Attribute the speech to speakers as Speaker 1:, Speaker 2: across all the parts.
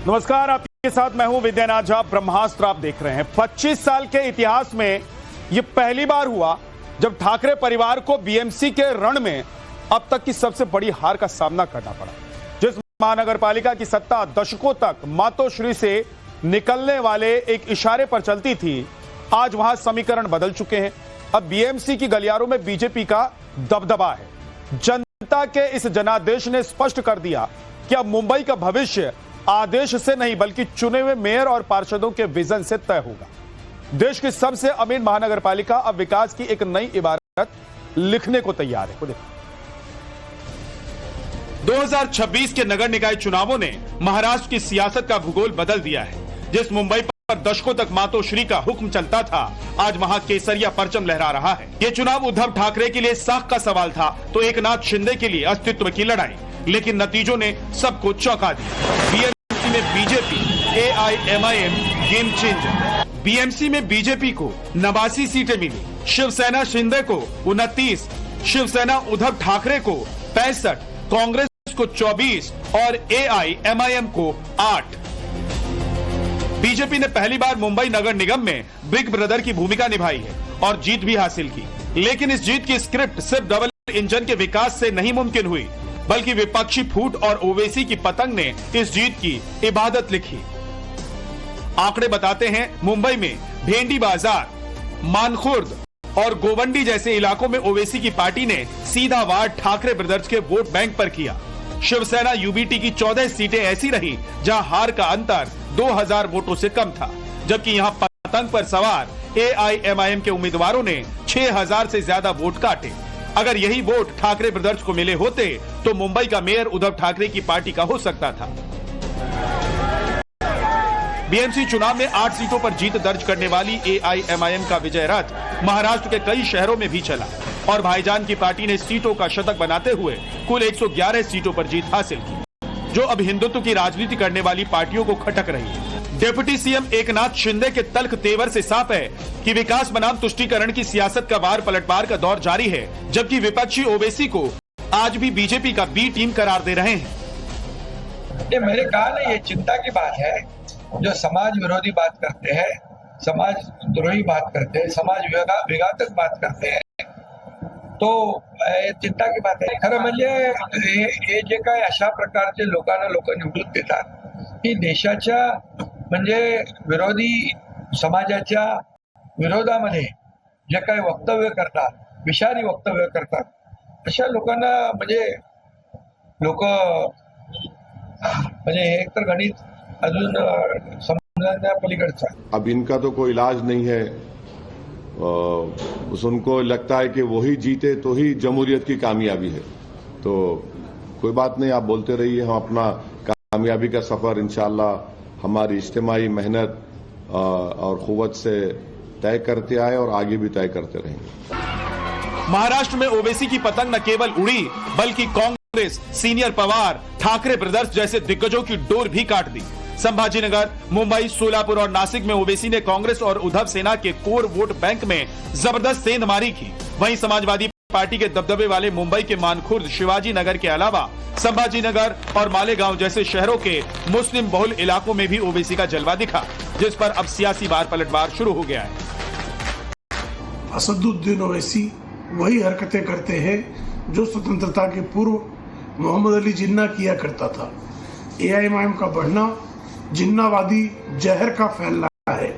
Speaker 1: नमस्कार, आपके साथ मैं हूं विद्यानाथ झा। ब्रह्मास्त्र आप देख रहे हैं। 25 साल के इतिहास में यह पहली बार हुआ जब ठाकरे परिवार को बीएमसी के रण में अब तक की सबसे बड़ी हार का सामना करना पड़ा। जिस महानगरपालिका की सत्ता दशकों तक मातोश्री से निकलने वाले एक इशारे पर चलती थी, आज वहां समीकरण बदल चुके हैं। अब बीएमसी की गलियारों में बीजेपी का दबदबा है। जनता के इस जनादेश ने स्पष्ट कर दिया कि अब मुंबई का भविष्य आदेश से नहीं बल्कि चुने हुए मेयर और पार्षदों के विजन से तय होगा। देश की सबसे अमीर महानगरपालिका अब विकास की एक नई इबारत लिखने को तैयार है। 2026 के नगर निकाय चुनावों ने महाराष्ट्र की सियासत का भूगोल बदल दिया है। जिस मुंबई पर दशकों तक मातोश्री का हुक्म चलता था, आज वहां केसरिया परचम लहरा रहा है। ये चुनाव उद्धव ठाकरे के लिए साख का सवाल था तो एकनाथ शिंदे के लिए अस्तित्व की लड़ाई, लेकिन नतीजों ने सबको चौंका दिया। बीएमसी में BJP AIMIM game changer. BMC में बीजेपी को 89 सीटें मिली, शिवसेना शिंदे को 29, शिवसेना उद्धव ठाकरे को 65, कांग्रेस को 24 और AIMIM को 8। बीजेपी ने पहली बार मुंबई नगर निगम में बिग ब्रदर की भूमिका निभाई है और जीत भी हासिल की, लेकिन इस जीत की स्क्रिप्ट सिर्फ डबल इंजन के विकास से नहीं मुमकिन हुई, बल्कि विपक्षी फूट और ओवैसी की पतंग ने इस जीत की इबादत लिखी। आंकड़े बताते हैं, मुंबई में भेंडी बाजार, मानखुर्द और गोवंडी जैसे इलाकों में ओवैसी की पार्टी ने सीधा वार ठाकरे ब्रदर्स के वोट बैंक पर किया। शिवसेना UBT की 14 सीटें ऐसी रही जहां हार का अंतर 2000 वोटों से कम था, जबकि यहां पतंग पर सवार AIMIM के उम्मीदवारों ने 6000 से ज्यादा वोट काटे। अगर यही वोट ठाकरे ब्रदर्स को मिले होते तो मुंबई का मेयर उद्धव ठाकरे की पार्टी का हो सकता था। बीएमसी चुनाव में 8 सीटों पर जीत दर्ज करने वाली AIMIM का विजय रथ महाराष्ट्र के कई शहरों में भी चला और भाईजान की पार्टी ने सीटों का शतक बनाते हुए कुल 111 सीटों पर जीत हासिल की, जो अब हिंदुत्व की राजनीति करने वाली पार्टियों को खटक रही है। डिप्टी सीएम एकनाथ शिंदे के तल्ख तेवर से साफ है कि विकास बनाम तुष्टीकरण की सियासत का वार पलटवार का दौर जारी है, जबकि विपक्षी ओवैसी को आज भी बीजेपी का बी टीम करार दे रहे हैं।
Speaker 2: ये मेरे कहा ना, ये चिंता की बात है। जो समाज विरोधी बात करते हैं, समाज द्रोही बात करते हैं, समाज विघातक बात करते हैं, तो चिंता की बात आहे। खरं म्हणजे हे जे काय अशा प्रकारचे लोक निवडून देतात की देशाच्या म्हणजे विरोधी समाजाच्या विरोधामध्ये जे काही वक्तव्य करतात, विषारी वक्तव्य करतात, अशा लोकांना म्हणजे लोक म्हणजे एक तर गणित अजून समजण्याच्या पलीकडचं आहे।
Speaker 3: अब इनका तो कोई इलाज नहीं है। उनको लगता है कि वही जीते तो ही जमहूरियत की कामयाबी है। तो कोई बात नहीं, आप बोलते रहिए, हम अपना कामयाबी का सफर इंशाअल्लाह हमारी इज्तिमाई मेहनत और कुव्वत से तय करते आए और आगे भी तय करते रहेंगे।
Speaker 1: महाराष्ट्र में ओवैसी की पतंग न केवल उड़ी बल्कि कांग्रेस, सीनियर पवार, ठाकरे ब्रदर्स जैसे दिग्गजों की डोर भी काट दी। संभाजीनगर, मुंबई, सोलापुर और नासिक में ओवैसी ने कांग्रेस और उद्धव सेना के कोर वोट बैंक में जबरदस्त सेंधमारी की। वहीं समाजवादी पार्टी के दबदबे वाले मुंबई के मानखुर्द, शिवाजी नगर के अलावा संभाजीनगर और मालेगांव जैसे शहरों के मुस्लिम बहुल इलाकों में भी ओवैसी का जलवा दिखा, जिस पर अब सियासी वार पलटवार शुरू हो गया है।
Speaker 4: असदुद्दीन ओवैसी वही हरकतें करते हैं जो स्वतंत्रता के पूर्व मोहम्मद अली जिन्ना किया करता था। AIMIM का बढ़ना जिन्नावादी जहर का फैलना है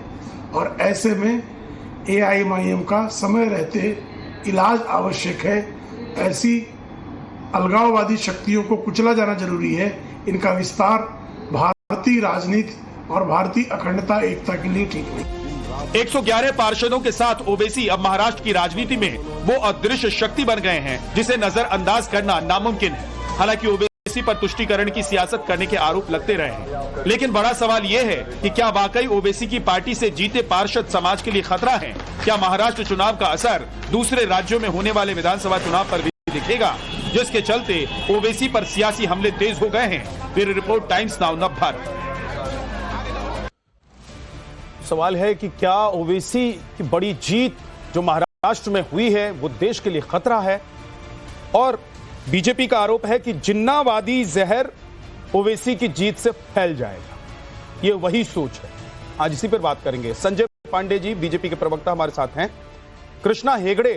Speaker 4: और ऐसे में AIMIM का समय रहते इलाज आवश्यक है। ऐसी अलगाववादी शक्तियों को कुचला जाना जरूरी है। इनका विस्तार भारतीय राजनीति और भारतीय अखंडता एकता के लिए ठीक नहीं।
Speaker 1: 111 पार्षदों के साथ ओवैसी अब महाराष्ट्र की राजनीति में वो अदृश्य शक्ति बन गए हैं जिसे नजरअंदाज करना नामुमकिन है। हालांकि ओवैसी पर तुष्टीकरण की सियासत करने के आरोप लगते रहे हैं, लेकिन बड़ा सवाल ये है कि क्या वाकई ओवैसी की पार्टी से जीते पार्षद समाज के लिए खतरा है? क्या महाराष्ट्र चुनाव का असर दूसरे राज्यों में होने वाले विधानसभा चुनाव पर भी दिखेगा, जिसके चलते ओवैसी पर सियासी हमले तेज हो गए हैं? Bureau report, times now Navbharat. सवाल है कि क्या ओवैसी की बड़ी जीत जो महाराष्ट्र में हुई है वो देश के लिए खतरा है? और बीजेपी का आरोप है कि जिन्नावादी जहर ओवैसी की जीत से फैल जाएगा। ये वही सोच है। आज इसी पर बात करेंगे। संजय पांडे जी बीजेपी के प्रवक्ता हमारे साथ हैं, कृष्णा हेगड़े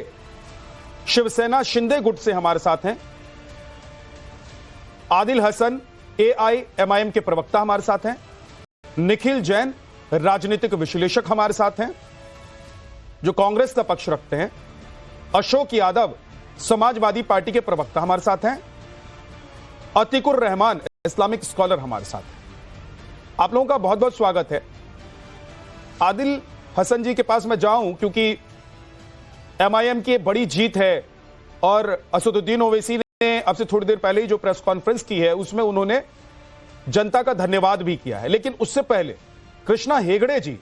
Speaker 1: शिवसेना शिंदे गुट से हमारे साथ हैं, आदिल हसन एआईएमआईएम के प्रवक्ता हमारे साथ हैं, निखिल जैन राजनीतिक विश्लेषक हमारे साथ हैं जो कांग्रेस का पक्ष रखते हैं, अशोक यादव समाजवादी पार्टी के प्रवक्ता हमारे साथ हैं, अतीकुर रहमान इस्लामिक स्कॉलर हमारे साथ हैं। आप लोगों का बहुत बहुत स्वागत है। आदिल हसन जी के पास मैं जाऊं क्योंकि एमआईएम की बड़ी जीत है और असदुद्दीन ओवैसी ने अब से थोड़ी देर पहले ही जो प्रेस कॉन्फ्रेंस की है उसमें उन्होंने जनता का धन्यवाद भी किया है। लेकिन उससे पहले कृष्णा हेगड़े जी,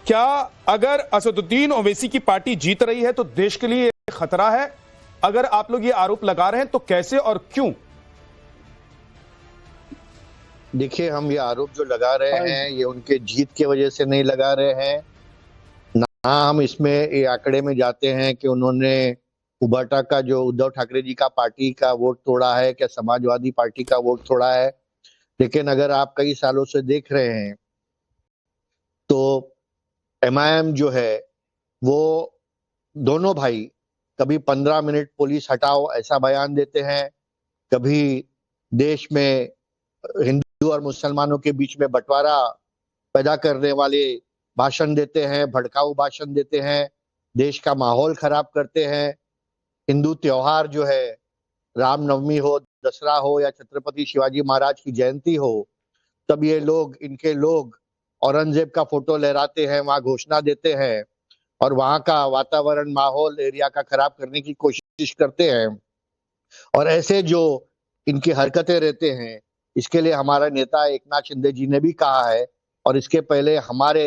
Speaker 1: क्या अगर असदुद्दीन ओवैसी की पार्टी जीत रही है तो देश के लिए खतरा है? अगर आप लोग ये आरोप लगा रहे हैं तो कैसे और क्यों?
Speaker 5: देखिए, हम ये आरोप जो लगा रहे हैं ये उनके जीत की वजह से नहीं लगा रहे हैं, ना हम इसमें ये आंकड़े में जाते हैं कि उन्होंने उबाटा का जो उद्धव ठाकरे जी का पार्टी का वोट तोड़ा है, क्या समाजवादी पार्टी का वोट तोड़ा है। लेकिन अगर आप कई सालों से देख रहे हैं तो एमआईएम जो है वो दोनों भाई कभी 15 मिनट पुलिस हटाओ ऐसा बयान देते हैं, कभी देश में हिंदू और मुसलमानों के बीच में बंटवारा पैदा करने वाले भाषण देते हैं, भड़काऊ भाषण देते हैं, देश का माहौल खराब करते हैं। हिंदू त्योहार जो है, रामनवमी हो, दसरा हो या छत्रपति शिवाजी महाराज की जयंती हो, तब ये लोग, इनके लोग औरंगजेब का फोटो लहराते हैं, वहां घोषणा देते हैं और वहां का वातावरण, माहौल, एरिया का खराब करने की कोशिश करते हैं। और ऐसे जो इनकी हरकतें रहते हैं, इसके लिए हमारा नेता एकनाथ शिंदे जी ने भी कहा है और इसके पहले हमारे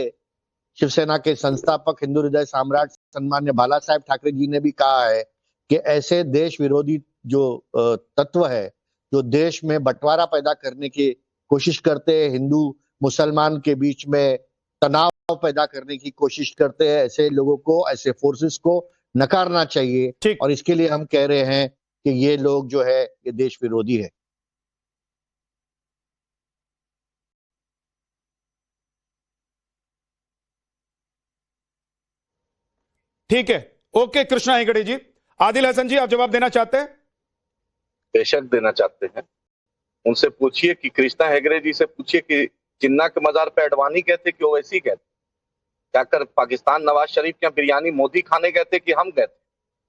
Speaker 5: शिवसेना के संस्थापक हिंदू हृदय सम्राट सन्मान्य बाला साहेब ठाकरे जी ने भी कहा है कि ऐसे देश विरोधी जो तत्व है, जो देश में बंटवारा पैदा करने की कोशिश करते हैं, हिंदू मुसलमान के बीच में तनाव पैदा करने की कोशिश करते हैं, ऐसे लोगों को, ऐसे फोर्सेस को नकारना चाहिए। और इसके लिए हम कह रहे हैं कि ये लोग जो है ये देश विरोधी है।
Speaker 1: ठीक है, ओके कृष्णा हेगड़े जी। आदिल हसन जी, आप जवाब देना चाहते हैं?
Speaker 6: बेशक देना चाहते हैं। उनसे पूछिए कि कृष्णा हेगड़े जी से पूछिए कि जिन्ना के मजार पे अडवाणी गए थे कि ओवैसी गए थे? क्या कर पाकिस्तान नवाज शरीफ के बिरयानी मोदी खाने गए थे कि हम गए थे?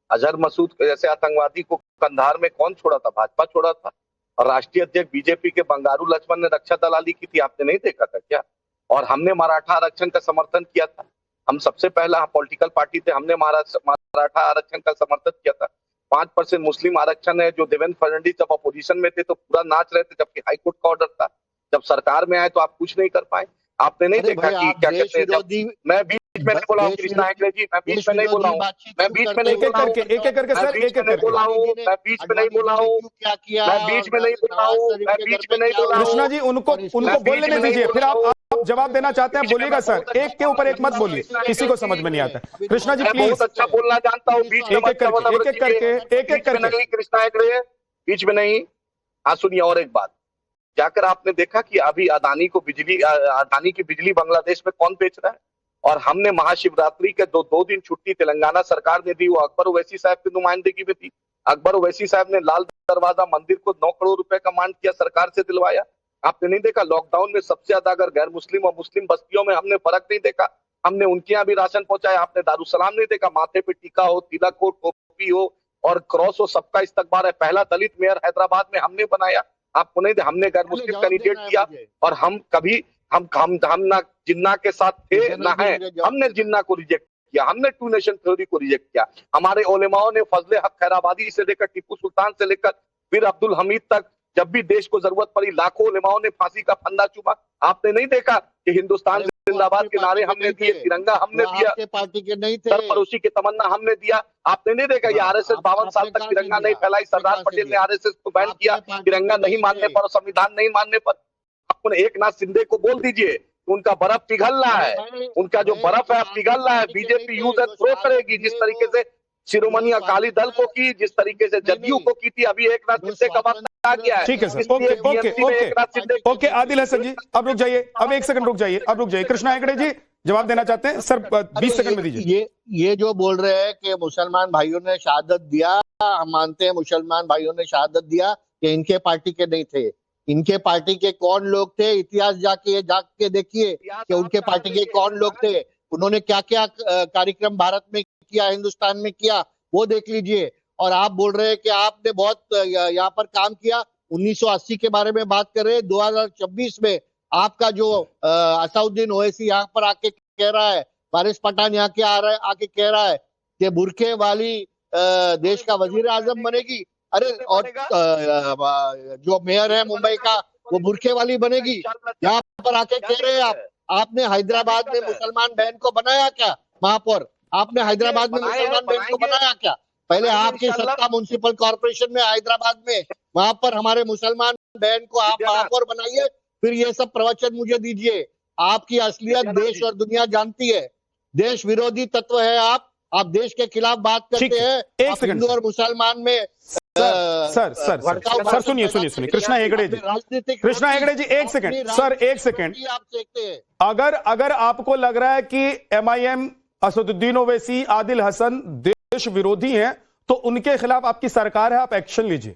Speaker 6: अजहर मसूद जैसे आतंकवादी को कंधार में कौन छोड़ा था? भाजपा छोड़ा था। और राष्ट्रीय अध्यक्ष बीजेपी के बंगारू लक्ष्मण ने रक्षा दलाली की थी, आपने नहीं देखा था क्या? और हमने मराठा आरक्षण का समर्थन किया था। हम सबसे पहला पॉलिटिकल पार्टी थे, हमने मराठा आरक्षण का समर्थन किया था। 5% मुस्लिम आरक्षण है जो देवेंद्र फडणवीस जब अपोजिशन में थे तो पूरा नाच रहे थे, जबकि हाईकोर्ट का ऑर्डर था। जब सरकार में आए तो आप कुछ नहीं कर पाए। आपने नहीं देखा कि क्या कहते हैं, मैं बीच में नहीं बोला हूँ कृष्णा हेगड़े जी, मैं बीच में नहीं बोला हूँ, मैं बीच में नहीं बोला हूँ,
Speaker 1: एक एक करके सर, एक एक करके
Speaker 6: बोला हूँ, मैं बीच में नहीं बोला हूँ, मैं बीच में नहीं बोला हूँ, मैं बीच में नहीं बोला हूँ।
Speaker 1: कृष्णा जी, उनको बोलने दीजिए, फिर आप जवाब देना चाहते हैं बोलिएगा सर, एक के ऊपर एक मत बोलिए, किसी को समझ में नहीं आता। कृष्णा जी प्लीज।
Speaker 6: बहुत अच्छा बोलना जानता हूँ, बीच में
Speaker 1: एक एक करके
Speaker 6: कृष्णा हेगड़े बीच में नहीं। हाँ सुनिए, और एक बात, जाकर आपने देखा कि अभी अदानी की बिजली बांग्लादेश में कौन बेच रहा है? और हमने महाशिवरात्रि के दो दिन छुट्टी तेलंगाना सरकार ने दी, वो अकबर ओवैसी साहब की नुमाइंदगी में थी। अकबर ओवैसी साहब ने लाल दरवाजा मंदिर को 9 करोड़ रुपए का मांड किया, सरकार से दिलवाया। आपने नहीं देखा लॉकडाउन में सबसे ज्यादा अगर गैर मुस्लिम और मुस्लिम बस्तियों में हमने फर्क नहीं देखा, हमने उनके यहाँ भी राशन पहुंचाया। आपने दारुसलाम नहीं देखा, माथे पे टीका हो, तिलक हो, टोपी हो और क्रॉस हो, सबका इस्तकबाल है। पहला दलित मेयर हैदराबाद में हमने बनाया, आपको नहीं, हमने गैर मुस्लिम कैंडिडेट किया। और हम कभी हम ना जिन्ना के साथ थे ना है, हमने जिन्ना को रिजेक्ट किया, हमने टू नेशन थ्योरी को रिजेक्ट किया। हमारे उलेमाओं ने फजले हक खैराबादी से लेकर टीपू सुल्तान से लेकर फिर अब्दुल हमीद तक, जब भी देश को जरूरत पड़ी लाखों उलेमाओं ने फांसी का फंदा चूमा। आपने नहीं देखा कि हिंदुस्तान जिंदाबाद के नारे हमने दिए, तिरंगा हमने दिया,
Speaker 5: पार्टी के नहीं थे,
Speaker 6: सरफरोशी की तमन्ना हमने दिया। आपने नहीं देखा ये आरएसएस 52 साल तक तिरंगा नहीं फैलाई, सरदार पटेल ने आरएसएस को बैन किया तिरंगा नहीं मानने पर और संविधान नहीं मानने पर। आपने एकनाथ शिंदे को बोल दीजिए, उनका बर्फ पिघल रहा है, उनका जो बर्फ है पिघल रहा है। बीजेपी यूज एंड थ्रो करेगी, जिस तरीके से शिरोमणि अकाली दल को की, जिस तरीके से जदयू को की थी, अभी एकनाथ शिंदे का वक्त आ गया है।
Speaker 1: ठीक है सर,
Speaker 6: इसलिए
Speaker 1: ओके
Speaker 6: BMC में एकनाथ शिंदे
Speaker 1: ओके आदिल हसन जी अब रुक जाइए, अब एक सेकंड रुक जाइए, अब रुक जाइए। कृष्णा हेगड़े जी जवाब देना चाहते हैं सर, 20 सेकंड में दीजिए।
Speaker 5: ये जो बोल रहे हैं कि मुसलमान भाइयों ने शहादत दिया, हम मानते हैं मुसलमान भाइयों ने शहादत दिया कि इनके पार्टी के नहीं थे। इनके पार्टी के कौन लोग थे, इतिहास जाके देखिए कि उनके पार्टी के कौन लोग थे, उन्होंने क्या क्या कार्यक्रम भारत में किया, हिंदुस्तान में किया, वो देख लीजिए। और आप बोल रहे हैं कि आपने बहुत यहाँ पर काम किया, 1980 के बारे में बात कर रहे हैं। 2026 में आपका जो असाउद्दीन ओवैसी यहाँ पर आके कह रहा है, वारिस पठान यहाँ के आके कह रहा है कि बुरके वाली देश का वजीर आजम बनेगी। अरे और जो मेयर है मुंबई का वो बुरके वाली बनेगी, यहाँ पर आके कह रहे हैं आपने हैदराबाद में मुसलमान बहन को बनाया क्या महापौर? आपने हैदराबाद में मुसलमान बहन को बनाया क्या? पहले आपकी सत्ता म्युनिसिपल कॉर्पोरेशन में हैदराबाद में, वहां पर हमारे मुसलमान बहन को आप महापौर बनाइए, फिर ये सब प्रवचन मुझे दीजिए। आपकी असलियत देश और दुनिया जानती है। देश विरोधी तत्व है आप देश के खिलाफ बात करते हैं।
Speaker 1: एक सेकंड
Speaker 5: हिंदू और मुसलमान में
Speaker 1: सर सुनिए कृष्णा हेगड़े जी,
Speaker 5: राजनीतिक
Speaker 1: कृष्णा हेगड़े जी एक सेकंड सर, एक सेकंड।
Speaker 5: आप देखते हैं
Speaker 1: अगर आपको लग रहा है कि MIM असदुद्दीन ओवैसी, आदिल हसन देश विरोधी हैं, तो उनके खिलाफ आपकी सरकार है, आप एक्शन लीजिए।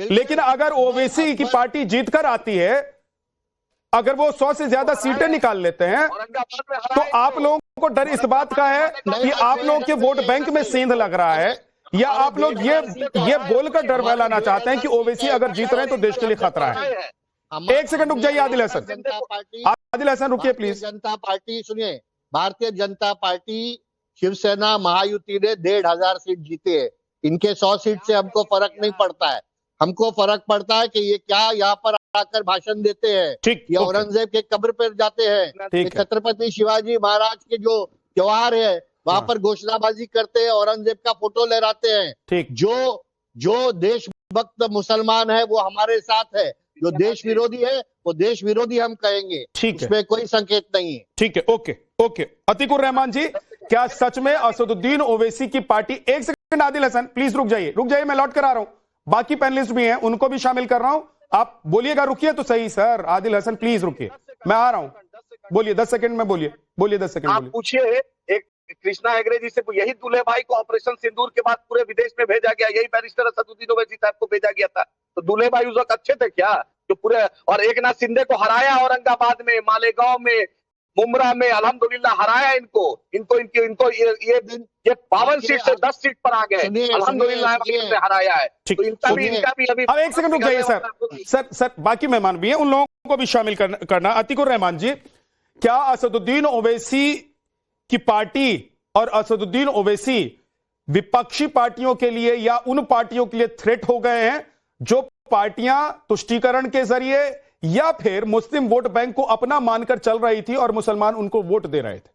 Speaker 1: लेकिन अगर ओवैसी की पार्टी जीतकर आती है, अगर वो 100 से ज्यादा सीटें निकाल लेते हैं, तो आप लोगों को डर इस बात का है कि आप लोगों के वोट बैंक में सेंध लग रहा है, या आप लोग ये बोलकर डर फैलाना चाहते हैं कि ओवैसी अगर जीत रहे हैं तो देश के लिए खतरा है? एक सेकंड रुक जाइए आदिल हसन रुकिए प्लीज।
Speaker 5: जनता पार्टी सुनिए, भारतीय जनता पार्टी शिवसेना महायुति ने 1,500 सीट जीते है। इनके 100 सीट से हमको फर्क नहीं पड़ता है। हमको फर्क पड़ता है कि ये क्या यहाँ पर आकर भाषण देते हैं, ये औरंगजेब के कब्र पर जाते हैं, छत्रपति शिवाजी महाराज के जो त्योहार है वहां पर घोषणाबाजी करते हैं, औरंगजेब का फोटो लहराते हैं। जो देशभक्त मुसलमान है वो हमारे साथ है, जो देश विरोधी है वो देश विरोधी हम कहेंगे, इसमें कोई संकेत नहीं है।
Speaker 1: ठीक है, ओके। अतीकुर रहमान जी, क्या सच में असदुद्दीन ओवैसी की पार्टी, एक सेकंड आदिल हसन प्लीज रुक जाइए, मैं लौट कर आ रहा हूं, बाकी पैनलिस्ट भी हैं उनको भी शामिल कर रहा हूं, आप बोलिएगा, रुकिए तो सही सर। आदिल हसन प्लीज रुकिए, मैं आ रहा हूं, बोलिए 10 सेकंड में बोलिए 10 सेकंड
Speaker 6: आप पूछिए। एक कृष्णा हेगड़े जी से, यही दूल्हे भाई को ऑपरेशन सिंदूर के बाद पूरे विदेश में भेजा गया, यही बैरिस्टर असदुद्दीन ओवैसी साहब को भेजा गया था, तो दूल्हे भाई उस वक्त अच्छे थे क्या जो पूरे, और एकनाथ शिंदे को हराया औरंगाबाद में, मालेगांव में, मुमरा में, अल्हम्दुलिल्लाह हराया इनको ये 52 सीट से 10 सीट पर आ गए, अल्हम्दुलिल्लाह हराया है। तो इनका भी अभी
Speaker 1: अब एक सेकंड रुक जाइए सर, बाकी मेहमान भी हैं, उन लोगों को भी शामिल करना। अतीकुर रहमान जी, क्या असदुद्दीन ओवैसी की पार्टी और असदुद्दीन ओवैसी विपक्षी पार्टियों के लिए या उन पार्टियों के लिए थ्रेट हो गए हैं जो पार्टियां तुष्टीकरण के जरिए या फिर मुस्लिम वोट बैंक को अपना मानकर चल रही थी और मुसलमान उनको वोट दे रहे थे?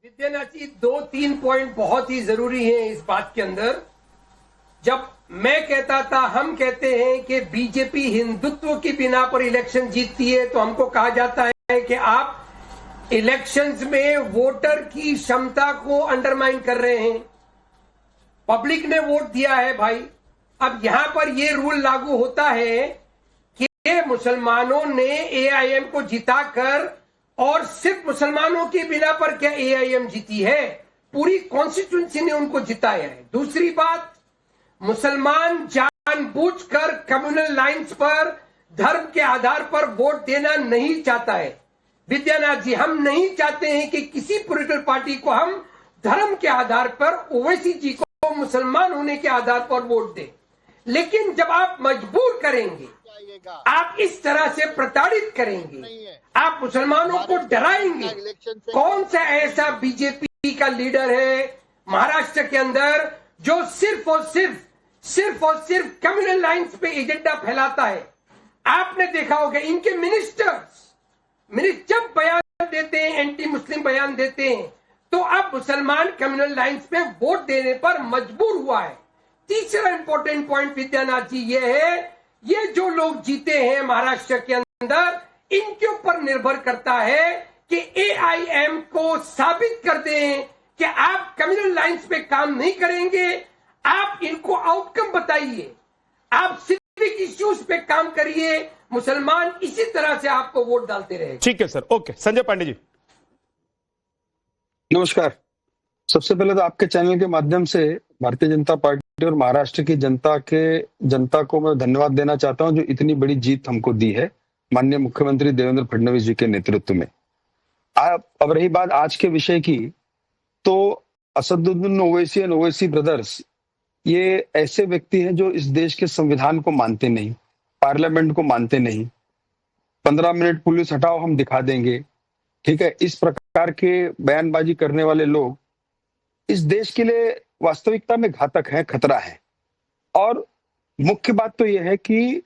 Speaker 7: विद्यानाथ जी, 2-3 पॉइंट बहुत ही जरूरी हैं इस बात के अंदर। जब मैं कहता था, हम कहते हैं कि बीजेपी हिंदुत्व की बिना पर इलेक्शन जीतती है, तो हमको कहा जाता है कि आप इलेक्शंस में वोटर की क्षमता को अंडरमाइन कर रहे हैं। पब्लिक ने वोट दिया है भाई। अब यहां पर यह रूल लागू होता है कि मुसलमानों ने AIM को जिताकर, और सिर्फ मुसलमानों की बिना पर क्या AIM जीती है, पूरी कॉन्स्टिट्यूंसी ने उनको जिताया है। दूसरी बात, मुसलमान जानबूझकर कम्युनल लाइंस पर धर्म के आधार पर वोट देना नहीं चाहता है। विद्यानाथ जी, हम नहीं चाहते हैं कि किसी पॉलिटिकल पार्टी को हम धर्म के आधार पर, ओवैसी जी को मुसलमान होने के आधार पर वोट दें। लेकिन जब आप मजबूर करेंगे, आप इस तरह से प्रताड़ित करेंगे, आप मुसलमानों को डराएंगे। कौन सा ऐसा बीजेपी का लीडर है महाराष्ट्र के अंदर जो सिर्फ और सिर्फ कम्युनल लाइंस पे एजेंडा फैलाता है? आपने देखा होगा इनके मिनिस्टर्स जब बयान देते हैं, एंटी मुस्लिम बयान देते हैं, तो अब मुसलमान कम्युनल लाइंस पे वोट देने पर मजबूर हुआ है। तीसरा इंपॉर्टेंट पॉइंट विद्यानाथ जी ये है, ये जो लोग जीते हैं महाराष्ट्र के अंदर, इनके ऊपर निर्भर करता है कि एआईएम को साबित कर दें कि आप कम्युनल लाइंस पे काम नहीं करेंगे, आप इनको आउटकम बताइए, आप सिविक इश्यूज पे काम करिए, मुसलमान इसी तरह से आपको वोट डालते रहेंगे।
Speaker 1: ठीक है सर, ओके। संजय पांडे जी।
Speaker 8: नमस्कार। सबसे पहले तो आपके चैनल के माध्यम से भारतीय जनता पार्टी और महाराष्ट्र की जनता को मैं धन्यवाद देना चाहता हूं जो इतनी बड़ी जीत हमको दी है माननीय मुख्यमंत्री देवेंद्र फडणवीस जी के नेतृत्व में। अब रही बात आज के विषय की, तो असदुद्दीन ओवैसी एंड ओवैसी ब्रदर्स ये ऐसे व्यक्ति हैं जो इस देश के संविधान को मानते नहीं, पार्लियामेंट को मानते नहीं। 15 मिनट पुलिस हटाओ हम दिखा देंगे, ठीक है। इस प्रकार के बयानबाजी करने वाले लोग इस देश के लिए वास्तविकता में घातक है, खतरा है। और मुख्य बात तो यह है कि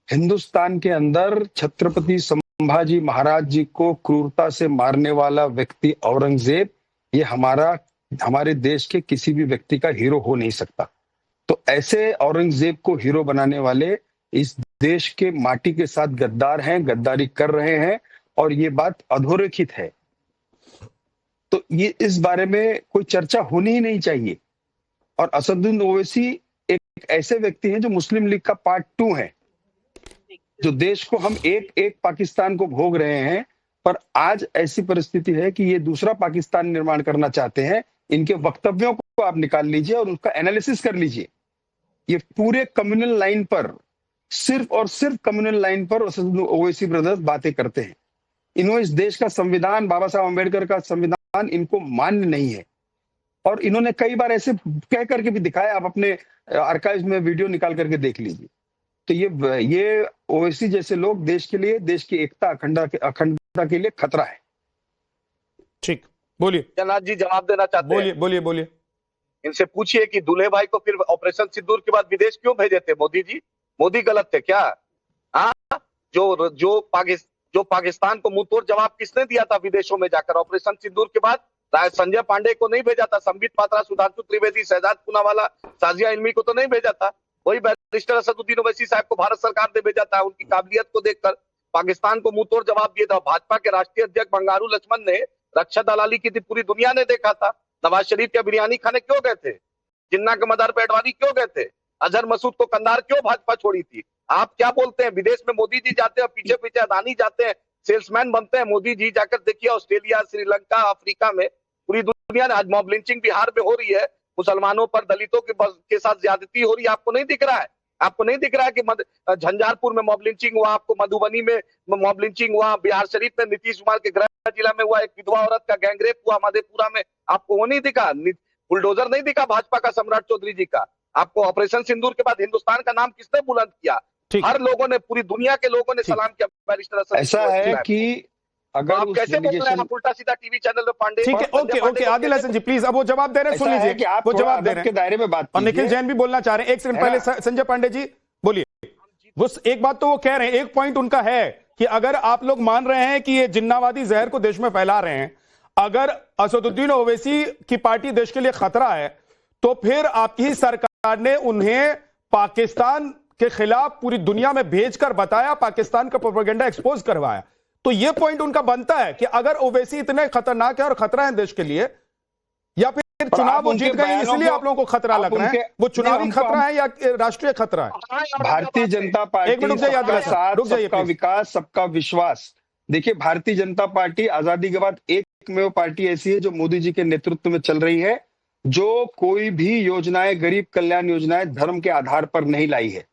Speaker 8: हिंदुस्तान के अंदर छत्रपति संभाजी महाराज जी को क्रूरता से मारने वाला व्यक्ति औरंगजेब, ये हमारे देश के किसी भी व्यक्ति का हीरो हो नहीं सकता। तो ऐसे औरंगजेब को हीरो बनाने वाले इस देश के माटी के साथ गद्दार हैं, गद्दारी कर रहे हैं, और ये बात अधोरेखित है। तो ये इस बारे में कोई चर्चा होनी ही नहीं चाहिए। और असदुद्दीन ओवैसी एक ऐसे व्यक्ति हैं जो मुस्लिम लीग का पार्ट 2 है, जो देश को हम एक पाकिस्तान को भोग रहे हैं, पर आज ऐसी परिस्थिति है कि ये दूसरा पाकिस्तान निर्माण करना चाहते हैं। इनके वक्तव्यों को आप निकाल लीजिए और उसका एनालिसिस कर लीजिए। ये पूरे कम्युनल लाइन पर, सिर्फ और सिर्फ कम्युनल लाइन पर असदुद्दीन ओवैसी ब्रदर्स बातें करते हैं। इन्होंने इस देश का संविधान, बाबा साहब अम्बेडकर का संविधान इनको मान्य नहीं है। और इन्होंने कई बार ऐसे कह करके भी दिखाया, आप अपने आर्काइव में वीडियो निकाल करके देख लीजिए। तो ये ओवैसी जैसे लोग देश के लिए, देश की एकता, अखंडता के लिए खतरा है।
Speaker 1: ठीक, बोलिए
Speaker 6: जनाथ जी, जवाब देना चाहते हैं?
Speaker 1: बोलिए।
Speaker 6: इनसे पूछिए कि दूल्हे भाई को फिर ऑपरेशन सिंदूर के बाद विदेश क्यों भेजे थे मोदी जी? मोदी गलत थे क्या? हाँ, जो पाकिस्तान को मुंहतोड़ जवाब किसने दिया था विदेशों में जाकर ऑपरेशन सिंदूर के बाद? संजय पांडे को नहीं भेजा था, संबित पात्रा, सुधांशु त्रिवेदी, शहजाद पूनावाला, साजिया इल्मी को तो नहीं भेजा था। वही बैरिस्टर असदुद्दीन ओवैसी साहब को भारत सरकार ने भेजा था। उनकी काबिलियत को देखकर पाकिस्तान को मुंहतोड़ जवाब दिया था। भाजपा के राष्ट्रीय अध्यक्ष बंगारू लक्ष्मण ने रक्षा दलाली की थी, पूरी दुनिया ने देखा था। नवाज शरीफ के बिरयानी खाने क्यों गए थे? जिन्ना के मदार पे अडवाणी क्यों गए थे? अजहर मसूद को कंधार क्यों भाजपा छोड़ी थी? आप क्या बोलते हैं? विदेश में मोदी जी जाते हैं, पीछे पीछे अदानी जाते हैं, सेल्समैन बनते हैं। मोदी जी जाकर देखिए ऑस्ट्रेलिया, श्रीलंका, अफ्रीका में, पूरी दुनिया ने। आज मॉब लिंचिंग बिहार में हो रही है, मुसलमानों पर, दलितों के साथ ज्यादती हो रही है। आपको नहीं दिख रहा है? आपको नहीं दिख रहा है कि झंझारपुर में मॉब लिंचिंग हुआ, आपको मधुबनी में मॉब लिंचिंग हुआ, बिहार शरीफ में नीतीश कुमार के गृह जिला में हुआ, एक विधवा औरत का गैंगरेप हुआ मधेपुरा में? आपको वो नहीं दिखा? बुलडोजर नहीं दिखा भाजपा का, सम्राट चौधरी जी का? आपको ऑपरेशन सिंदूर के बाद हिंदुस्तान का नाम किसने बुलंद किया? हर लोगों ने, पूरी दुनिया के लोगों ने सलाम किया बैरिस्टर असद।
Speaker 8: ऐसा है कि अगर
Speaker 6: आप कैसे बोल रहे हैं? आप उल्टा सीधा टीवी चैनल में पांडे।
Speaker 1: ठीक है, ओके आदिल हसन जी प्लीज, अब वो जवाब दे रहे हैं, सुन लीजिए
Speaker 8: कि आप
Speaker 1: वो जवाब दे रहे हैं
Speaker 8: के दायरे में बात
Speaker 1: और निखिल जैन भी बोलना चाह रहे हैं। एक सेकंड पहले संजय पांडे जी बोलिए। वो एक बात तो वो कह रहे हैं, एक पॉइंट उनका है कि अगर आप लोग मान रहे हैं कि ये जिन्नावादी जहर को देश में फैला रहे हैं, अगर असदुद्दीन ओवैसी की पार्टी देश के लिए खतरा है, तो फिर आपकी सरकार ने उन्हें पाकिस्तान के खिलाफ पूरी दुनिया में भेजकर बताया, पाकिस्तान का प्रोपेगेंडा एक्सपोज करवाया। तो ये पॉइंट उनका बनता है कि अगर ओवैसी इतने खतरनाक है और खतरा है देश के लिए, या फिर चुनाव वो जीत गए इसलिए आप लोगों को खतरा लग रहा है, वो चुनावी खतरा है या राष्ट्रीय खतरा है?
Speaker 8: भारतीय जनता पार्टी सबका साथ, सबका विकास, सबका विश्वास। देखिए, भारतीय जनता पार्टी आजादी के बाद एकमेव पार्टी ऐसी है जो मोदी जी के नेतृत्व में चल रही है, जो कोई भी योजनाएं, गरीब कल्याण योजनाएं धर्म के आधार पर नहीं लाई है।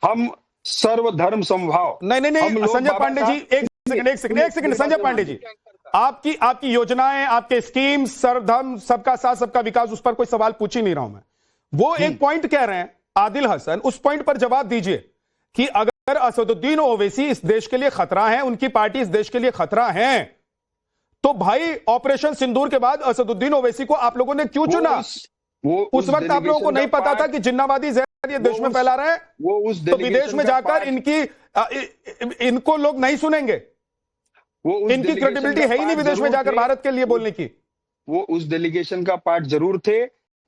Speaker 8: हम सर्वधर्म समभाव।
Speaker 1: नहीं संजय पांडे जी, एक सेकंड संजय पांडे जी, आपकी योजनाएं, आपके स्कीम, सर्वधर्म, सबका साथ, सबका विकास, उस पर कोई सवाल पूछ ही नहीं रहा हूं मैं। वो एक पॉइंट कह रहे हैं आदिल हसन, उस पॉइंट पर जवाब दीजिए कि अगर असदुद्दीन ओवैसी इस देश के लिए खतरा है, उनकी पार्टी इस देश के लिए खतरा है, तो भाई ऑपरेशन सिंदूर के बाद असदुद्दीन ओवैसी को आप लोगों ने क्यों चुना? उस वक्त आप लोगों को नहीं पता था कि जिन्नावादी जहर ये देश में फैला रहे हैं? तो विदेश में जाकर इनको लोग नहीं सुनेंगे, इनकी क्रेडिबिलिटी है ही नहीं विदेश में जाकर भारत के लिए बोलने की।
Speaker 8: वो उस डेलीगेशन का पार्ट जरूर थे,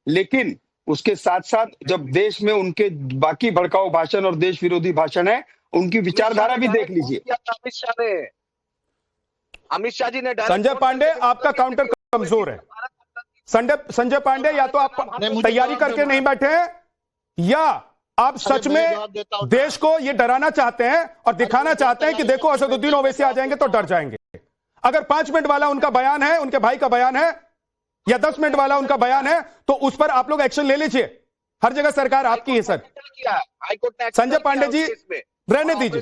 Speaker 8: लेकिन उसके साथ साथ जब देश में उनके बाकी भड़काऊ भाषण और देश विरोधी भाषण है, उनकी विचारधारा भी देख लीजिए।
Speaker 6: अमित शाह जी ने
Speaker 1: संजय पांडे आपका काउंटर कमजोर है। संजय पांडे, या तो आप तैयारी करके नहीं बैठे हैं, या आप सच में देश को ये डराना चाहते हैं और दिखाना चाहते हैं कि देखो असदुद्दीन ओवैसी आ जाएंगे तो डर जाएंगे। अगर 5 मिनट वाला उनका बयान है, उनके भाई का बयान है, या 10 मिनट वाला उनका बयान है, तो उस पर आप लोग एक्शन ले लीजिए। हर जगह सरकार आपकी है सर। संजय पांडे जी रहने दीजिए,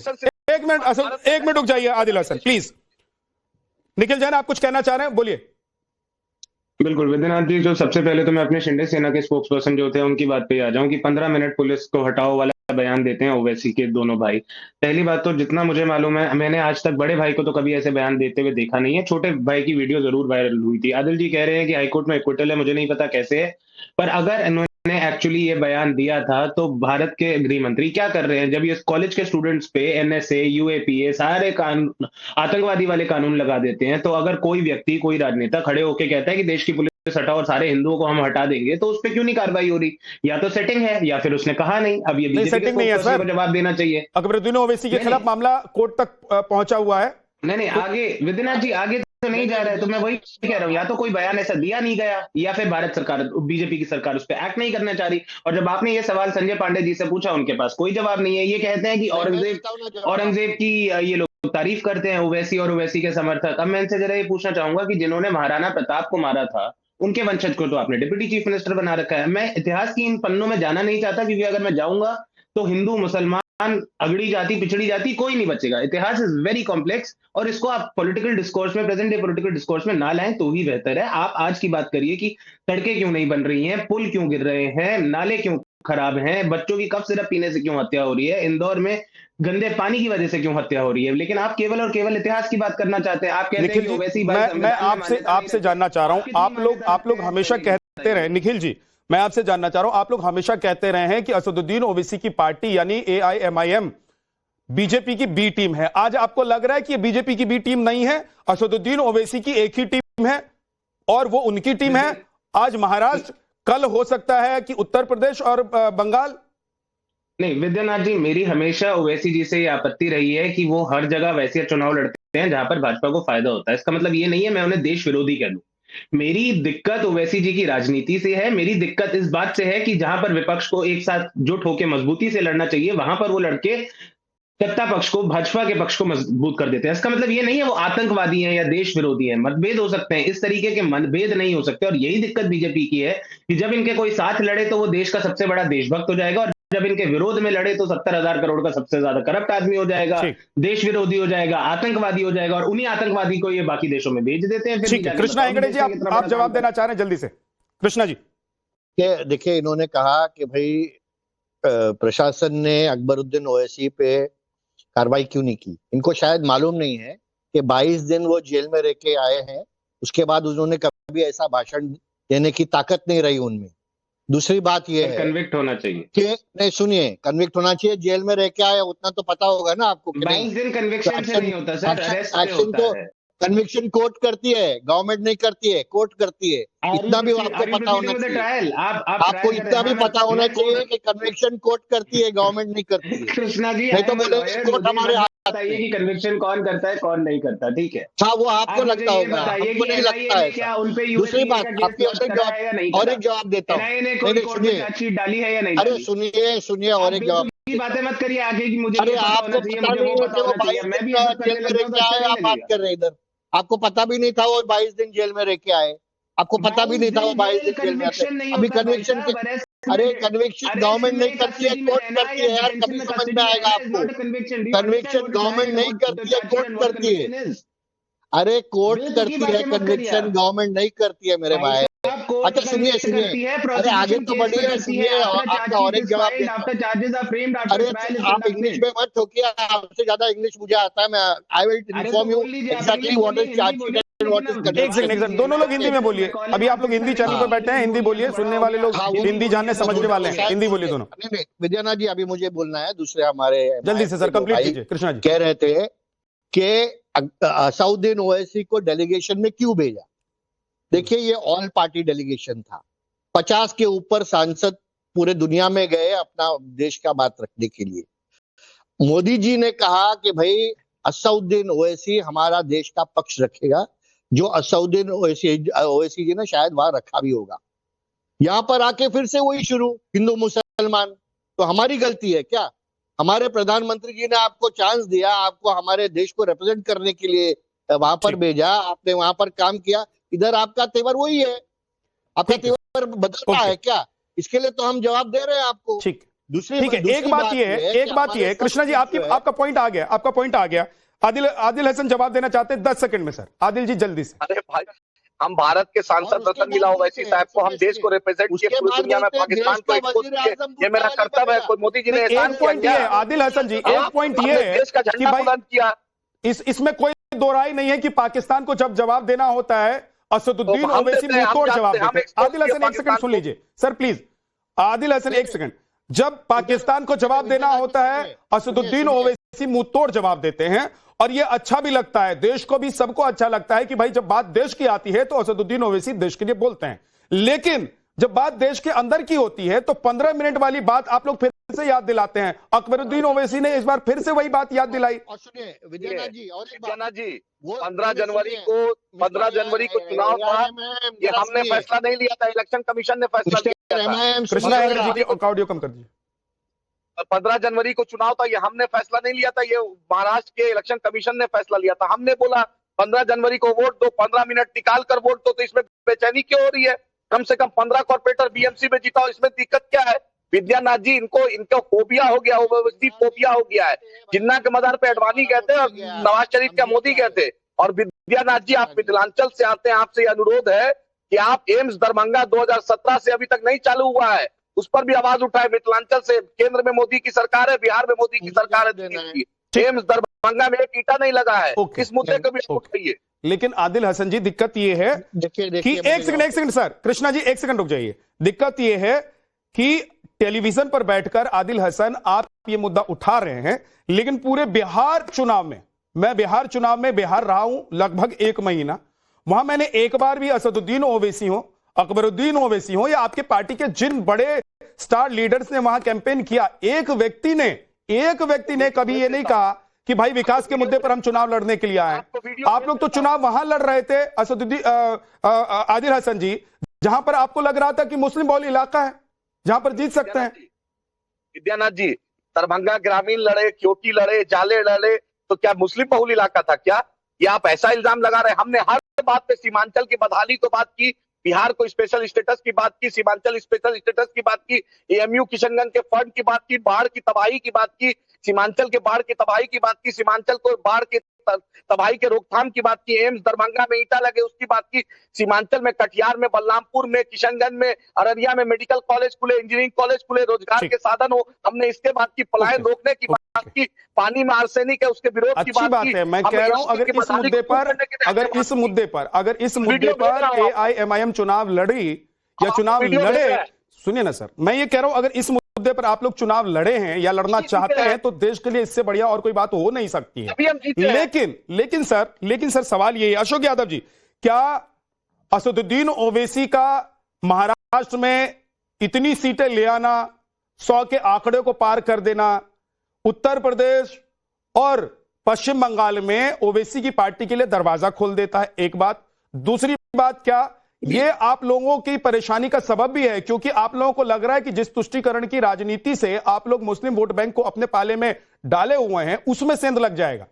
Speaker 1: एक मिनट रुक जाइए। आदिल हसन प्लीज। निखिल जैन आप कुछ कहना चाह रहे हैं, बोलिए।
Speaker 9: बिल्कुल विद्यानाथ जी, जो सबसे पहले तो मैं अपने शिंदे सेना के स्पोक्स पर्सन जो थे उनकी बात पे आ जाऊं कि 15 मिनट पुलिस को हटाओ वाला बयान देते हैं ओवैसी के दोनों भाई। पहली बात तो जितना मुझे मालूम है, मैंने आज तक बड़े भाई को तो कभी ऐसे बयान देते हुए देखा नहीं है। छोटे भाई की वीडियो जरूर वायरल हुई थी। आदिल जी कह रहे हैं कि हाईकोर्ट में एक्विटल है, मुझे नहीं पता कैसे है, पर अगर इन्होंने एक्चुअली ये बयान दिया था तो भारत के गृह मंत्री क्या कर रहे हैं जब ये कॉलेज के स्टूडेंट्स पे एनएसए, यूएपीए सारे कानून, आतंकवादी वाले कानून लगा देते हैं, तो अगर कोई व्यक्ति, कोई राजनेता खड़े होकर कहता है कि देश की पुलिस हटाओ और सारे हिंदुओं को हम हटा देंगे, तो उस पर क्यों नहीं कार्रवाई हो रही? या तो सेटिंग है या फिर उसने कहा नहीं। अब ये
Speaker 1: सेटिंग नहीं है सर,
Speaker 9: को जवाब देना चाहिए।
Speaker 1: अकबरुद्दीन ओवैसी के खिलाफ मामला कोर्ट तक पहुंचा हुआ है।
Speaker 9: नहीं, आगे विद्यानाथ जी आगे तो नहीं जा रहा है, तो मैं वही कह रहा हूँ, या तो कोई बयान ऐसा दिया नहीं गया, या फिर भारत सरकार, बीजेपी की सरकार उस पर एक्ट नहीं करना चाह रही। और जब आपने ये सवाल संजय पांडे जी से पूछा, उनके पास कोई जवाब नहीं है। ये कहते हैं कि औरंगजेब की ये लोग तारीफ करते हैं, ओवैसी और ओवैसी के समर्थक। अब मैं इनसे जरा ये पूछना चाहूंगा कि जिन्होंने महाराणा प्रताप को मारा था, उनके वंशज को तो आपने डिप्टी चीफ मिनिस्टर बना रखा है। मैं इतिहास की इन पन्नों में जाना नहीं चाहता, क्योंकि अगर मैं जाऊंगा तो हिंदू, मुसलमान, अगड़ी जाति, पिछड़ी जाति कोई नहीं बचेगा। इतिहास इज वेरी कॉम्प्लेक्स, और इसको आप पॉलिटिकल डिस्कोर्स में, प्रेजेंट डे पॉलिटिकल डिस्कोर्स में ना लाएं तो ही बेहतर है। आप आज की बात करिए कि सड़कें क्यों नहीं बन रही हैं, पुल क्यों गिर रहे हैं, नाले क्यों खराब हैं, बच्चों की कफ सिरप पीने से क्यों हत्या हो रही है, इंदौर में गंदे पानी की वजह से क्यों हत्या हो रही है। लेकिन आप केवल और केवल इतिहास की बात करना चाहते हैं। आप कहते हैं कि ओवैसी
Speaker 1: मैं आपसे जानना चाह रहा हूं, आप लोग हमेशा कहते रहे, निखिल जी मैं आपसे जानना चाह रहा हूं, आप लोग हमेशा कहते रहे हैं कि असदुद्दीन ओवैसी की पार्टी यानी AIMIM बीजेपी की बी टीम है। आज आपको लग रहा है कि ये बीजेपी की बी टीम नहीं है, असदुद्दीन ओवैसी की एक ही टीम है और वो उनकी टीम है। आज महाराष्ट्र, कल हो सकता है कि उत्तर प्रदेश और बंगाल।
Speaker 9: नहीं विद्यानाथ जी, मेरी हमेशा ओवैसी जी से ये आपत्ति रही है कि वो हर जगह वैसे चुनाव लड़ते हैं जहां पर भाजपा को फायदा होता है। इसका मतलब ये नहीं है मैं उन्हें देश विरोधी कह दूं। मेरी दिक्कत ओवैसी जी की राजनीति से है। मेरी दिक्कत इस बात से है कि जहां पर विपक्ष को एक साथ जुट होकर मजबूती से लड़ना चाहिए, वहां पर वो लड़के सत्ता पक्ष को, भाजपा के पक्ष को मजबूत कर देते हैं। इसका मतलब ये नहीं है वो आतंकवादी हैं या देश विरोधी हैं। मतभेद हो सकते हैं, इस तरीके के मतभेद नहीं हो सकते। और यही दिक्कत बीजेपी की है कि जब इनके कोई साथ लड़े तो वो देश का सबसे बड़ा देशभक्त हो जाएगा, और जब इनके विरोध में लड़े तो 70,000 करोड़ का सबसे ज्यादा करप्ट आदमी हो जाएगा, देश विरोधी हो जाएगा, आतंकवादी हो जाएगा, और उन्हीं आतंकवादी को ये बाकी देशों में भेज देते हैं।
Speaker 1: ठीक है कृष्णा हेगड़े जी, आप जवाब देना चाह रहे हैं जल्दी से। कृष्णा जी
Speaker 5: देखिए, इन्होंने कहा कि भाई प्रशासन ने अकबरुद्दीन ओवैसी पे कार्रवाई क्यों नहीं की। इनको शायद मालूम नहीं है कि 22 दिन वो जेल में रह के आए हैं, उसके बाद उन्होंने कभी ऐसा भाषण देने की ताकत नहीं रही उनमें। दूसरी बात ये है
Speaker 9: कन्विक्ट होना चाहिए
Speaker 5: कि नहीं, सुनिए, कन्विक्ट होना चाहिए। जेल में रह के आए उतना तो पता होगा ना आपको।
Speaker 9: 22 दिन कन्विक्शन से नहीं होता सर, अरेस्ट से
Speaker 5: एक्शन
Speaker 9: होता
Speaker 5: तो
Speaker 9: है।
Speaker 5: कन्विक्शन कोर्ट करती है, गवर्नमेंट नहीं करती है, कोर्ट करती है। इतना भी आपको पता होना चाहिए। आपको इतना भी पता होना चाहिए कि कन्विक्शन कोर्ट करती है, गवर्नमेंट नहीं करती है।
Speaker 9: कृष्णा जी
Speaker 5: नहीं तो बोलेंगे कोर्ट हमारे हाथ
Speaker 9: बताइए कि कन्विक्शन कौन करता है कौन नहीं करता। ठीक है,
Speaker 5: हाँ वो आपको लगता होगा, हमको नहीं लगता है। दूसरी बात, आपकी और एक जवाब देता हूँ।
Speaker 9: सुनिए डाली है या नहीं?
Speaker 5: अरे सुनिए और एक जवाब
Speaker 9: की बातें मत करिए आगे की। मुझे
Speaker 5: अरे आपको पता नहीं है कि वो 22 दिन जेल में रह के आए, आप बात कर रहे हैं इधर। आपको पता भी नहीं था वो 22 दिन जेल में रह के आए, आपको पता भी नहीं था वो 22 दिन जेल में आए। अभी कन्विक्शन, अरे कन्विक्शन गवर्नमेंट नहीं करती है, कोर्ट करती है यार, कभी समझ में आएगा आपको। कन्विक्शन गवर्नमेंट नहीं करती है, कोर्ट करती है। अरे कोर्ट करती है, कन्विक्शन गवर्नमेंट नहीं करती है मेरे भाई। अच्छा सुनिए, अरे आगे तो बढ़िए, सुनिए आपका और एक जवाब। अरे आप इंग्लिश में मत ठोकिए, आपसे ज्यादा इंग्लिश मुझे आता है। मैं I will inform you exactly what is chargesheet and what is.
Speaker 1: एक सेकंड, दोनों लोग हिंदी में बोलिए। अभी आप लोग हिंदी चैनल पर बैठे हैं, हिंदी बोलिए, सुनने वाले लोग हिंदी जानने समझने वाले हैं, हिंदी बोलिए दोनों।
Speaker 5: नहीं विद्यानाथ जी, अभी मुझे बोलना है। दूसरे हमारे
Speaker 1: जल्दी से सर कंप्लीट कीजिए। कृष्णा जी
Speaker 5: कह रहे थे कि असदुद्दीन ओवैसी को डेलीगेशन में क्यों भेजा। देखिए, ये ऑल पार्टी डेलीगेशन था। 50 के ऊपर सांसद पूरे दुनिया में गए अपना देश का बात रखने के लिए। मोदी जी ने कहा कि भाई असदुद्दीन ओवैसी हमारा देश का पक्ष रखेगा, जो असदुद्दीन ओवैसी जी ने शायद वहां रखा भी होगा। यहाँ पर आके फिर से वही शुरू, हिंदू मुसलमान। तो हमारी गलती है क्या? हमारे प्रधानमंत्री जी ने आपको चांस दिया, आपको हमारे देश को रिप्रेजेंट करने के लिए वहां पर भेजा, आपने वहां पर काम किया, इधर आपका तेवर वही है। आपका तेवर बदलता है क्या? इसके लिए तो हम जवाब दे रहे हैं आपको।
Speaker 1: ठीक
Speaker 5: दूसरी
Speaker 1: ठीक है, एक बात ये है कृष्णा जी, आपका पॉइंट आ गया, आपका पॉइंट आ गया। आदिल हसन जवाब देना चाहते हैं 10 सेकंड में। सर आदिल जी जल्दी से।
Speaker 6: अरे भाई, हम भारत के सांसद रतन मिला ओवैसी साहब को, हम देश को रिप्रेजेंट किए पूरी दुनिया में, पाकिस्तान को एक्सपोज किए, ये मेरा कर्तव्य है। कोई मोदी जी ने
Speaker 1: एक पॉइंट ये है आदिल हसन जी, एक पॉइंट ये है
Speaker 6: देश का झंडा बुलंद किया।
Speaker 1: इसमें कोई दो राय नहीं है कि पाकिस्तान को जब जवाब देना होता है असदुद्दीन ओवैसी मुंहतोड़ जवाब देते हैं। आदिल हसन एक सेकंड सुन लीजिए सर प्लीज। आदिल हसन एक सेकंड, जब पाकिस्तान को जवाब देना होता है असदुद्दीन ओवैसी मुंहतोड़ जवाब देते हैं, और ये अच्छा भी लगता है, देश को भी, सबको अच्छा लगता है कि भाई जब बात देश की आती है तो असदुद्दीन ओवैसी देश के लिए बोलते हैं। लेकिन जब बात देश के अंदर की होती है तो 15 मिनट वाली बात आप लोग फिर से याद दिलाते हैं। अकबरुद्दीन ओवैसी ने इस बार फिर से वही बात याद दिलाई।
Speaker 5: और सुनिए विद्यानाथ जी, और एक बात,
Speaker 6: 15 जनवरी को चुनाव था, ये हमने फैसला नहीं लिया था, इलेक्शन कमीशन ने फैसला लिया था।
Speaker 1: कृष्णा जी ऑडियो कम कर दीजिए।
Speaker 6: 15 जनवरी को चुनाव था, ये हमने फैसला नहीं लिया था, ये महाराष्ट्र के इलेक्शन कमीशन ने फैसला लिया था। हमने बोला 15 जनवरी को वोट दो, 15 मिनट निकाल कर वोट दो, तो इसमें बेचैनी क्यों हो रही है? कम से कम 15 कॉर्पोरेटर बीएमसी में जीता हो, इसमें दिक्कत क्या है? विद्यानाथ जी, इनको फोबिया हो गया, ओवैसी फोबिया हो गया है। जिन्ना के मदार पे अडवाणी कहते हैं और नवाज शरीफ का मोदी कहते हैं। और विद्यानाथ जी, आप मिथिलांचल से आते हैं, आपसे अनुरोध है कि आप एम्स दरभंगा 2017 से अभी तक नहीं चालू हुआ है, उस पर भी आवाज उठाए। मिथिलांचल से केंद्र में मोदी की सरकार है, बिहार में मोदी की सरकार है, एम्स दरभंगा में एक ईंटा नहीं लगा है। इस मुद्दे को भी उठाइए।
Speaker 1: लेकिन आदिल हसन जी, दिक्कत ये है कि एक सेकंड सर, कृष्णा जी एक सेकंड रुक जाइए। दिक्कत ये है कि टेलीविजन पर बैठकर आदिल हसन आप ये मुद्दा उठा रहे हैं, लेकिन पूरे बिहार चुनाव में, मैं बिहार चुनाव में बिहार रहा हूं लगभग 1 महीना, वहां मैंने एक बार भी असदुद्दीन ओवैसी हो, अकबरुद्दीन ओवैसी हो, या आपके पार्टी के जिन बड़े स्टार लीडर्स ने वहां कैंपेन किया, एक व्यक्ति ने कभी ये नहीं कहा कि भाई विकास के मुद्दे पर हम चुनाव लड़ने के लिए आए। आप लोग तो चुनाव वहां लड़ रहे थे आदिल हसन जी, जहां पर आपको लग रहा था कि मुस्लिम बहुल इलाका है, जहां पर जीत सकते हैं।
Speaker 6: विद्यानाथ जी, दरभंगा ग्रामीण लड़े, क्योटी लड़े, जाले लड़े, तो क्या मुस्लिम बहुल इलाका था क्या? ये आप ऐसा इल्जाम लगा रहे हैं। हमने हर बात पे सीमांचल की बदहाली तो बात की, बिहार को स्पेशल स्टेटस की बात की, सीमांचल स्पेशल स्टेटस की बात की, एएमयू किशनगंज के फंड की बात की, बाढ़ की तबाही की बात की, सीमांचल के बाढ़ की तबाही की बात की, सीमांचल को बाढ़ के तबाही के रोकथाम की बात की, एम्स दरभंगा में ईंटा लगे उसकी बात की, सीमांचल में कटिहार में, बलरामपुर में, किशनगंज में, अररिया में मेडिकल कॉलेज खुले, इंजीनियरिंग कॉलेज खुले, रोजगार के साधन हो, हमने इसके बात की, पलायन रोकने की बात की, पानी में आर्सेनिक है उसके विरोध की बात की।
Speaker 1: मैं कह रहा हूं अगर इस मुद्दे पर AIMIM चुनाव लड़ी या चुनाव लड़े, सुनिए ना सर, मैं ये कह रहा हूं अगर इस मुद्दे पर आप लोग चुनाव लड़े हैं या लड़ना चाहते हैं तो देश के लिए इससे बढ़िया और कोई बात हो नहीं सकती है। लेकिन सर सवाल ये है, अशोक यादव जी, क्या असदुद्दीन ओवैसी का महाराष्ट्र में इतनी सीटें ले आना, 100 के आंकड़े को पार कर देना, उत्तर प्रदेश और पश्चिम बंगाल में ओवैसी की पार्टी के लिए दरवाजा खोल देता है? एक बात। दूसरी बात, क्या ये आप लोगों की परेशानी का सबब भी है, क्योंकि आप लोगों को लग रहा है कि जिस तुष्टीकरण की राजनीति से आप लोग मुस्लिम वोट बैंक को अपने पाले में डाले हुए हैं, उसमें सेंध लग जाएगा?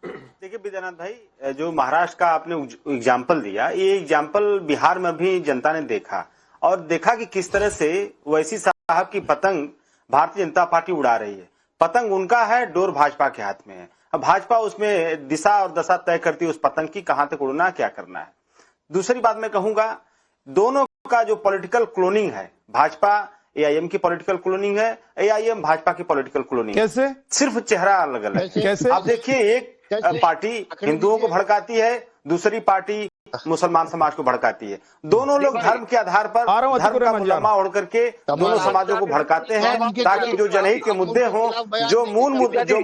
Speaker 10: देखिए विद्यानाथ भाई, जो महाराष्ट्र का आपने एग्जाम्पल दिया, ये एग्जाम्पल बिहार में भी जनता ने देखा और देखा कि किस तरह से ओवैसी साहब की पतंग भारतीय जनता पार्टी उड़ा रही है। पतंग उनका है, डोर भाजपा के हाथ में है। अब भाजपा उसमें दिशा और दशा तय करती है उस पतंग की, कहां तक उड़ना, क्या करना है। दूसरी बात मैं कहूंगा, दोनों का जो पॉलिटिकल क्लोनिंग है, भाजपा AIM की पॉलिटिकल क्लोनिंग है, AIM भाजपा की पॉलिटिकल क्लोनिंग है।
Speaker 1: कैसे?
Speaker 10: सिर्फ चेहरा अलग अलग है।
Speaker 1: कैसे?
Speaker 10: आप देखिए, एक पार्टी हिंदुओं को भड़काती है, दूसरी पार्टी मुसलमान समाज को भड़काती है। दोनों लोग धर्म के आधार पर धर्म का मुलम्मा ओढ़ करके दोनों समाजों को भड़काते हैं, ताकि जो जनहित के मुद्दे हों, जो मूल मुद्दे हैं, जो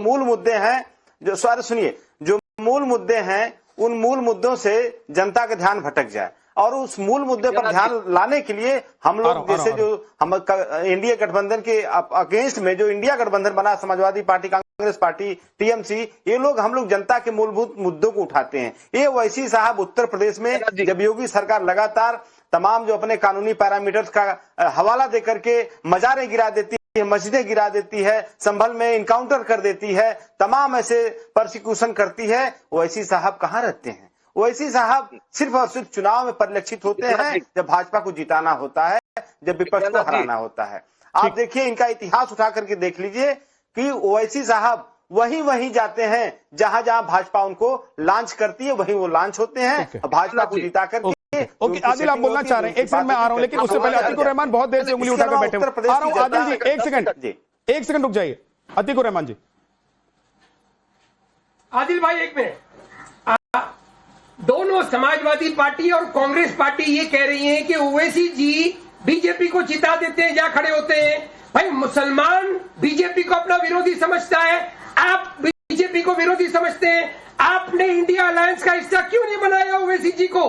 Speaker 10: मूल मुद्दे हैं, उन मूल मुद्दों से जनता का ध्यान भटक जाए। और उस मूल मुद्दे पर ध्यान लाने के लिए हम लोग जैसे जो हम इंडिया गठबंधन के अगेंस्ट में जो इंडिया गठबंधन बना, Samajwadi party, Congress party, TMC, ये लोग हम लोग जनता के मूलभूत मुद्दों को उठाते हैं। ये ओवैसी साहब उत्तर प्रदेश में जब योगी सरकार लगातार तमाम जो अपने कानूनी पैरामीटर्स का हवाला देकर के मजारें गिरा देती है, मस्जिदें गिरा देती है, संभल में इनकाउंटर कर देती है, तमाम ऐसे प्रोसिक्यूशन करती है, ओवैसी साहब कहाँ रहते हैं? ओवैसी साहब सिर्फ और सिर्फ चुनाव में परिलक्षित होते हैं जब भाजपा को जिताना होता है, जब विपक्ष को हराना होता है। आप देखिए इनका इतिहास उठा करके देख लीजिए कि ओवैसी साहब वहीं जाते हैं जहां जहां भाजपा उनको लॉन्च करती है, वहीं वो लॉन्च होते हैं, भाजपा को जिता करके।
Speaker 1: ओके आदिल, आप बोलना चाह रहे हैं, एक सेकंड में आ रहा हूं, लेकिन उससे पहले अतीकुर रहमान बहुत देर से उंगली उठा कर बैठे हुए। आ रहा हूं आदिल जी, एक सेकंड रुक जाइए। अतीकुर रहमान जी।
Speaker 7: आदिल भाई एक मिनट, दोनों समाजवादी पार्टी और कांग्रेस पार्टी ये कह रही हैं कि ओवैसी जी बीजेपी को जिता देते हैं, या खड़े होते हैं। भाई मुसलमान बीजेपी को अपना विरोधी समझता है, आप बीजेपी को विरोधी समझते हैं। आपने इंडिया अलायंस का हिस्सा क्यों नहीं बनाया ओवैसी जी को?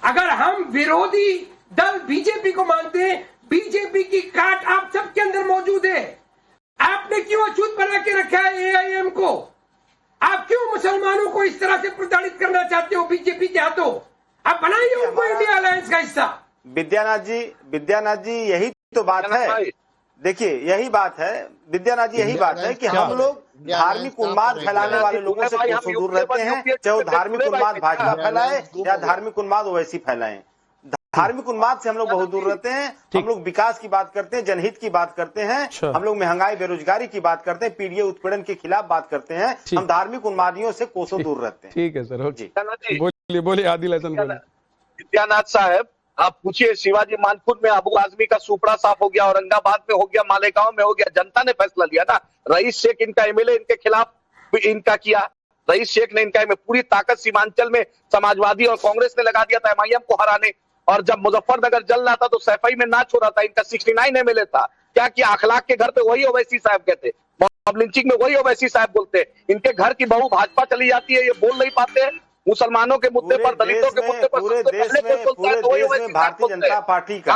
Speaker 7: अगर हम विरोधी दल बीजेपी को मानते हैं, बीजेपी की काट आप सबके अंदर मौजूद है, आपने क्यों अछूत बना के रखा है एआईएम को? आप क्यों मुसलमानों को इस तरह से प्रताड़ित करना चाहते हो बीजेपी के हाथों? आप बनाइए उनको इंडिया अलायंस का हिस्सा।
Speaker 10: विद्यानाथ जी यही तो बात है। देखिए यही बात है विद्यानाथ जी, यही बात है कि हम लोग धार्मिक उन्माद फैलाने वाले लोगों से कोसों दूर रहते हैं, चाहे वो धार्मिक उन्माद भाजपा फैलाए या धार्मिक उन्माद ओवैसी फैलाए। धार्मिक उन्माद से हम लोग बहुत दूर रहते हैं। हम लोग विकास की बात करते हैं, जनहित की बात करते हैं, हम लोग महंगाई बेरोजगारी की बात करते हैं, पीडीए उत्पीड़न के खिलाफ बात करते हैं। हम धार्मिक उन्मादियों से कोसों दूर रहते हैं।
Speaker 1: ठीक है सर, जी बोलिए आदिल हसन।
Speaker 6: विद्यानाथ साहब, आप पूछिए, शिवाजी मानपुर में अबू आजमी का सुपड़ा साफ हो गया, औरंगाबाद में हो गया, मालेगांव में हो गया, जनता ने फैसला लिया ना। रईस शेख इनका एमएलए इनके खिलाफ इनका किया, रईस शेख ने इनका पूरी ताकत सीमांचल में समाजवादी और कांग्रेस ने लगा दिया था एमआईएम को हराने। और जब मुजफ्फरनगर जल रहा था तो सैफई में नाच हो रहा था, इनका 69 एमएलए था। क्या किया? अखलाक के घर पे वही ओवैसी साहब कहते, मॉब लिंचिंग में वही ओवैसी साहब बोलते। इनके घर की बहू भाजपा चली जाती है, ये बोल नहीं पाते। मुसलमानों के मुद्दे पर, दलितों के मुद्दे पर
Speaker 10: पूरे देश में भारतीय जनता पार्टी का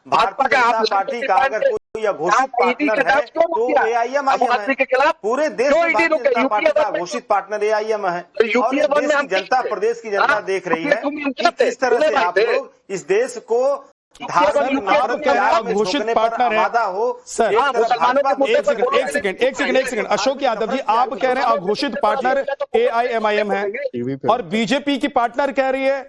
Speaker 10: अगर कोई घोषित पार्टनर है तो एआईएम के खिलाफ पूरे देश में भारतीय जनता पार्टी का घोषित पार्टनर एआईएम है। और देश की जनता, प्रदेश की जनता देख रही है कि किस तरह से आप लोग इस देश को
Speaker 1: घोषित पार्टनर है हो सर। एक सेकंड अशोक यादव जी, आप कह रहे हैं अघोषित पार्टनर एआईएमआईएम है और बीजेपी की पार्टनर कह रही है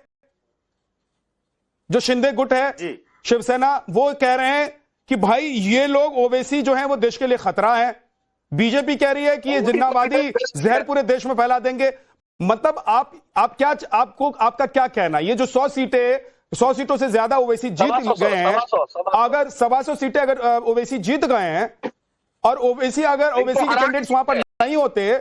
Speaker 1: जो शिंदे गुट है, शिवसेना, वो कह रहे हैं कि भाई ये लोग ओवैसी जो हैं वो देश के लिए खतरा है। बीजेपी कह रही है कि ये जिन्नावादी जहर पूरे देश में फैला देंगे। मतलब आप क्या, आपको आपका क्या कहना? ये जो 100 सीटों से ज्यादा ओवैसी जीत गए हैं, अगर 125 सीटें अगर ओवैसी जीत गए हैं और ओवैसी के कैंडिडेट्स वहां पर नहीं होते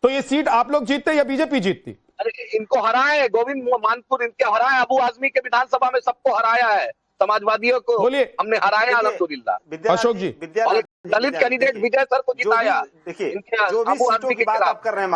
Speaker 1: तो ये सीट आप लोग जीतते या बीजेपी जीतती?
Speaker 6: अरे इनको हराए, गोविंद मानपुर इनके हराए, अबू आजमी के विधानसभा में सबको हराया है, समाजवादियों को हमने हराया अल्हम्दुलिल्लाह।
Speaker 10: अशोक जी,
Speaker 6: दलित कैंडिडेट विजय सर को जिताया।
Speaker 10: देखिए जो भी सीटों की बात आप कर रहे हैं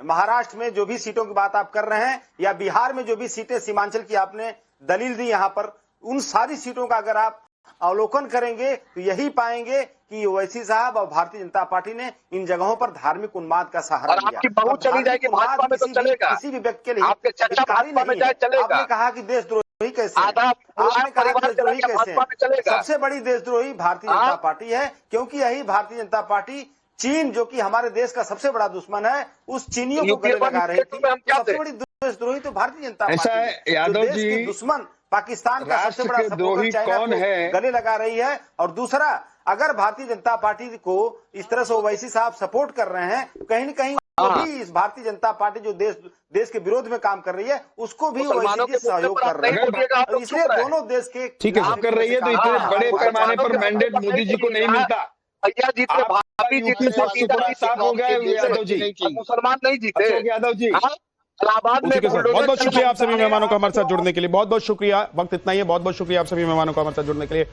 Speaker 10: महाराष्ट्र में जो भी सीटों की बात आप कर रहे हैं, या बिहार में जो भी सीटें सीमांचल की आपने दलील दी यहाँ पर, उन सारी सीटों का अगर आप अवलोकन करेंगे तो यही पाएंगे कि ओवैसी साहब और भारतीय जनता पार्टी ने इन जगहों पर धार्मिक उन्माद का सहारा लिया।
Speaker 6: आपकी बहू चली जाएगी भाजपा में तो चलेगा,
Speaker 10: किसी भी व्यक्ति के लिए
Speaker 6: आपके चचा भाजपा में जाए चलेगा।
Speaker 10: आपने कहा कि देशद्रोही कैसे, आपने कहा देशद्रोही कैसे? सबसे बड़ी देशद्रोही भारतीय जनता पार्टी है, क्योंकि यही भारतीय जनता पार्टी चीन जो कि हमारे देश का सबसे बड़ा दुश्मन है, उस चीनियों को गले लगा रही थी। सबसे बड़ी देशद्रोही तो भारतीय जनता पार्टी है।
Speaker 8: यादव जी,
Speaker 10: दुश्मन पाकिस्तान का सबसे बड़ा सपोर्टर चाइना को गले लगा रही है। और दूसरा, अगर भारतीय जनता पार्टी को इस तरह से ओवैसी साहब सपोर्ट कर रहे हैं, कहीं न कहीं भी इस भारतीय जनता पार्टी जो देश के विरोध में काम कर रही है उसको भी ओवैसी सहयोग कर रहे हैं। इसलिए दोनों देश के
Speaker 8: ठीक है कर रही है, तो इतने बड़े पैमाने पर मैंडेट मोदी जी को नहीं मिलता।
Speaker 6: भैया जीते, भाभी जीते,
Speaker 8: साफ हो गया यादव जी,
Speaker 6: मुसलमान नहीं जीते।
Speaker 8: यादव जी
Speaker 6: इलाहाबाद में
Speaker 1: बहुत बहुत शुक्रिया आप सभी मेहमानों का हमारे साथ जुड़ने के लिए, बहुत बहुत शुक्रिया। वक्त इतना ही है, बहुत बहुत शुक्रिया आप सभी मेहमानों का हमारे साथ जुड़ने के लिए।